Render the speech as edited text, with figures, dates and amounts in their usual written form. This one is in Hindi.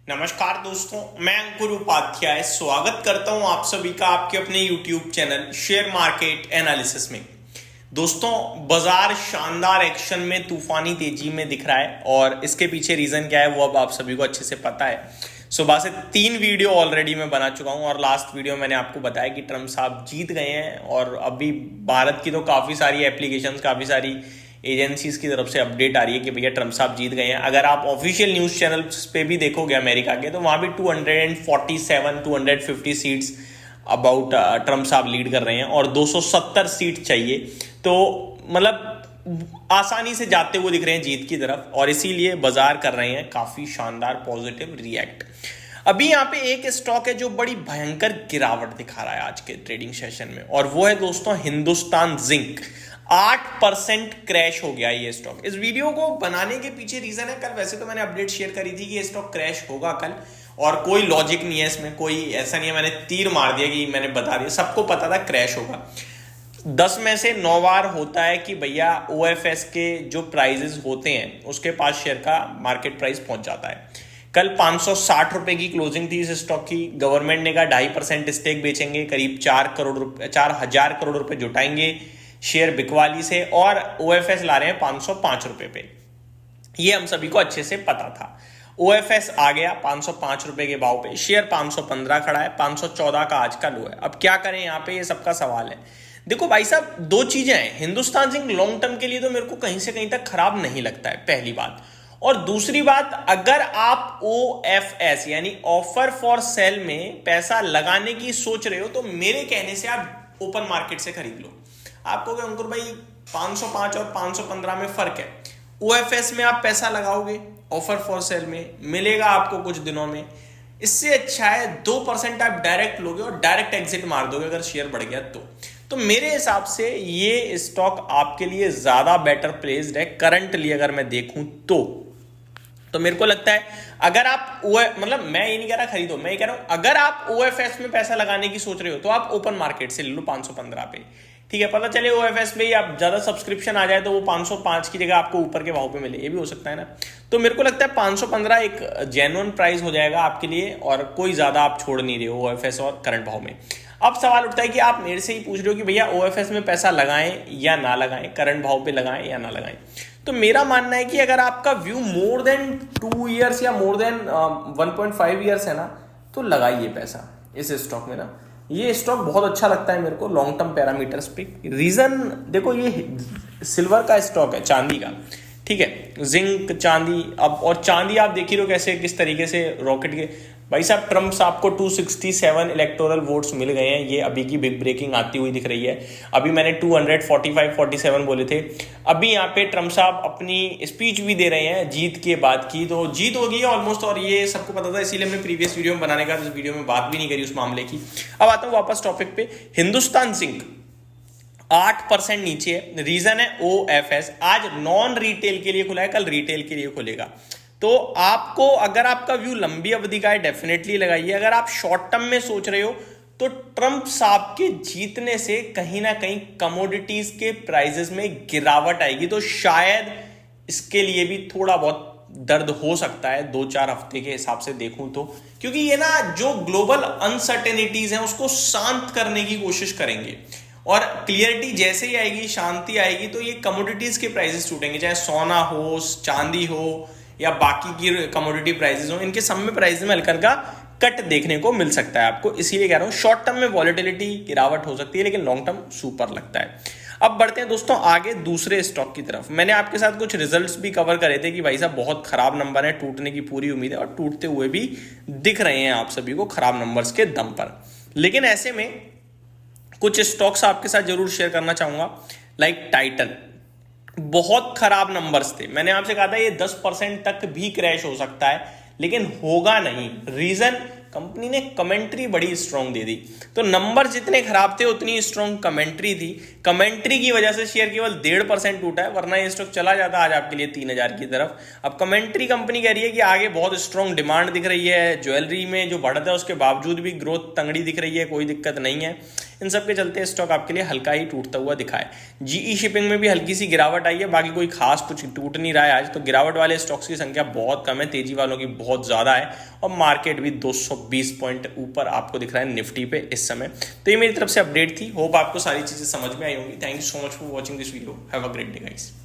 नमस्कार दोस्तों, मैं अंकुर उपाध्याय स्वागत करता हूं आप सभी का आपके अपने YouTube channel share market analysis में। दोस्तों, बाजार शानदार एक्शन में तूफानी तेजी में दिख रहा है और इसके पीछे रीजन क्या है वो अब आप सभी को अच्छे से पता है। सुबह से 3 वीडियो ऑलरेडी मैं बना चुका हूं और लास्ट वीडियो मैंने आपको बताया कि ट्रम्प साहब जीत गए हैं और अभी भारत की तो काफी सारी एप्लीकेशंस, काफी सारी एजेंसीज की तरफ से अपडेट आ रही है कि भैया ट्रम्प साहब जीत गए हैं। अगर आप ऑफिशियल न्यूज चैनल्स पे भी देखोगे अमेरिका के, तो वहां भी 247 250 सीट्स अबाउट ट्रम्प साहब लीड कर रहे हैं और 270 सीट चाहिए। तो मतलब आसानी से जाते हुए दिख रहे हैं जीत की तरफ और इसीलिए बाजार कर रहे हैं काफी शानदार पॉजिटिव रिएक्ट। अभी यहाँ पे एक स्टॉक है जो बड़ी भयंकर गिरावट दिखा रहा है आज के ट्रेडिंग सेशन में और वो है दोस्तों हिंदुस्तान जिंक। 8% क्रैश हो गया ये स्टॉक। इस वीडियो को बनाने के पीछे रीजन है, कल वैसे तो मैंने अपडेट शेयर करी थी कि ये स्टॉक क्रैश होगा कल और कोई लॉजिक नहीं है इसमें, कोई ऐसा नहीं है मैंने तीर मार दिया कि मैंने बता दिया, सबको पता था क्रैश होगा। 10 में से 9 बार होता है कि भैया ओएफएस के जो प्राइजेस होते हैं उसके पास शेयर का मार्केट प्राइस पहुंच जाता है। कल 560 रुपए की क्लोजिंग थी इस स्टॉक की। गवर्नमेंट ने कहा 2.5% स्टेक बेचेंगे, करीब 4,000 करोड़ रुपए जुटाएंगे शेयर बिकवाली से और ओएफएस ला रहे हैं 505 रुपए पे। ये हम सभी को अच्छे से पता था। ओएफएस आ गया 505 रुपए के भाव पे, शेयर 515 खड़ा है, 514 का आज का लो है। अब क्या करें यहाँ पे, ये सबका सवाल है। देखो भाई साहब, 2 चीजें हैं। हिंदुस्तान जिंक लॉन्ग टर्म के लिए तो मेरे को कहीं से कहीं तक खराब नहीं लगता है, पहली बात। और दूसरी बात, अगर आप ओएफएस यानी ऑफर फॉर सेल में पैसा लगाने की सोच रहे हो तो मेरे कहने से आप ओपन मार्केट से खरीद लो। आप कहोगे अंकुर भाई 505 और 515 में फर्क है। ओएफएस में आप पैसा लगाओगे, ऑफर फॉर सेल में मिलेगा आपको कुछ दिनों में। इससे अच्छा है 2% आप डायरेक्ट लोगे और डायरेक्ट एग्जिट मार दोगे अगर शेयर बढ़ गया तो मेरे हिसाब से ये स्टॉक आपके लिए ज्यादा बेटर प्लेस्ड है करंटली। अगर मैं देखूं तो मेरे को लगता है अगर आप मतलब मैं ये नहीं कह रहा खरीदो, मैं ये कह रहा हूं अगर आप ओएफएस में पैसा लगाने की सोच रहे हो तो आप ओपन मार्केट से ले लो 515 पे। ठीक है, पता चले ओएफएस में ही आप ज्यादा सब्सक्रिप्शन आ जाए तो वो 505 की जगह आपको ऊपर के भाव पे मिले, ये भी हो सकता है ना। तो मेरे को लगता है 515 एक जेन्युइन प्राइस हो जाएगा आपके लिए और कोई ज्यादा आप छोड़ नहीं रहे हो ओएफएस और करंट भाव में। अब सवाल उठता है कि आप मेरे से ही पूछ रहे हो कि भैया ओएफएस में पैसा लगाएं या ना लगाएं, करंट भाव पे लगाएं या ना लगाएं। तो मेरा मानना है कि अगर आपका व्यू मोर देन 2 ईयर्स या मोर देन 1.5 ईयर्स है ना, तो लगाइए पैसा इस स्टॉक में ना। ये स्टॉक बहुत अच्छा लगता है मेरे को लॉन्ग टर्म पैरामीटर्स पे। रीजन देखो, ये सिल्वर का स्टॉक है, चांदी का, ठीक है, जिंक चांदी। अब और चांदी आप देख ही रहे हो कैसे किस तरीके से रॉकेट के। भाई साहब, ट्रम्प साहब को 267 इलेक्टोरल वोट्स मिल गए हैं, ये अभी की बिग ब्रेकिंग आती हुई दिख रही है। अभी मैंने 245-47 बोले थे। अभी यहाँ पे ट्रम्प साहब अपनी स्पीच भी दे रहे हैं जीत के बाद की, तो जीत हो गई है ऑलमोस्ट और ये सबको पता था, इसीलिए हमने प्रीवियस वीडियो में बनाने का इस वीडियो में बात भी नहीं करी उस मामले की। अब आता हूँ वापस टॉपिक पे। हिंदुस्तान जिंक 8% नीचे है। रीजन है ओएफएस आज नॉन रिटेल के लिए खुला है, कल रिटेल के लिए खुलेगा। तो आपको अगर आपका व्यू लंबी अवधि का है डेफिनेटली लगाइए। अगर आप शॉर्ट टर्म में सोच रहे हो तो ट्रम्प साहब के जीतने से कहीं ना कहीं कमोडिटीज के प्राइसेस में गिरावट आएगी, तो शायद इसके लिए भी थोड़ा बहुत दर्द हो सकता है 2-4 हफ्ते के हिसाब से देखूं तो, क्योंकि ये ना जो ग्लोबल अनसर्टेनिटीज हैं उसको शांत करने की कोशिश करेंगे और क्लियरिटी जैसे ही आएगी, शांति आएगी, तो ये कमोडिटीज के प्राइसेस टूटेंगे, चाहे सोना हो, चांदी हो या बाकी की कमोडिटी प्राइसेस हो। इनके सब में प्राइस में हल्का हल्का कट देखने को मिल सकता है आपको। इसीलिए कह रहा हूं शॉर्ट टर्म में वॉलेटिलिटी गिरावट हो सकती है लेकिन लॉन्ग टर्म सुपर लगता है। अब बढ़ते हैं दोस्तों आगे दूसरे स्टॉक की तरफ। मैंने आपके साथ कुछ रिजल्ट्स भी कवर करे थे कि भाई साहब बहुत खराब नंबर है, टूटने की पूरी उम्मीद है और टूटते हुए भी दिख रहे हैं आप सभी को खराब नंबर्स के दम पर। लेकिन ऐसे में कुछ स्टॉक्स आपके साथ जरूर शेयर करना चाहूंगा, लाइक टाइटन। बहुत खराब नंबर्स थे, मैंने आपसे कहा था ये 10% तक भी क्रैश हो सकता है लेकिन होगा नहीं। रीजन कंपनी ने कमेंट्री बड़ी स्ट्रांग दे दी। तो नंबर जितने खराब थे उतनी स्ट्रांग कमेंट्री थी। कमेंट्री की वजह से शेयर केवल 1.5% टूटा है, वरना ये स्टॉक चला जाता आज आपके लिए 3000 की तरफ। अब कमेंट्री कंपनी कह रही है कि आगे बहुत स्ट्रांग डिमांड दिख रही है, ज्वेलरी में जो बढ़त है उसके बावजूद भी ग्रोथ तंगड़ी दिख रही है, कोई दिक्कत नहीं है। इन सब के चलते स्टॉक आपके लिए हल्का ही टूटता हुआ दिखा है। जीई शिपिंग में भी हल्की सी गिरावट आई है, बाकी कोई खास कुछ टूट नहीं रहा है आज। तो गिरावट वाले स्टॉक्स की संख्या बहुत कम है, तेजी वालों की बहुत ज्यादा है, और मार्केट भी 220 पॉइंट ऊपर आपको दिख रहा है निफ्टी पे इस समय। तो ये मेरी तरफ से अपडेट थी। होप आपको सारी चीजें समझ में आई होंगी। Thank you so much for watching this video. Have a great day guys.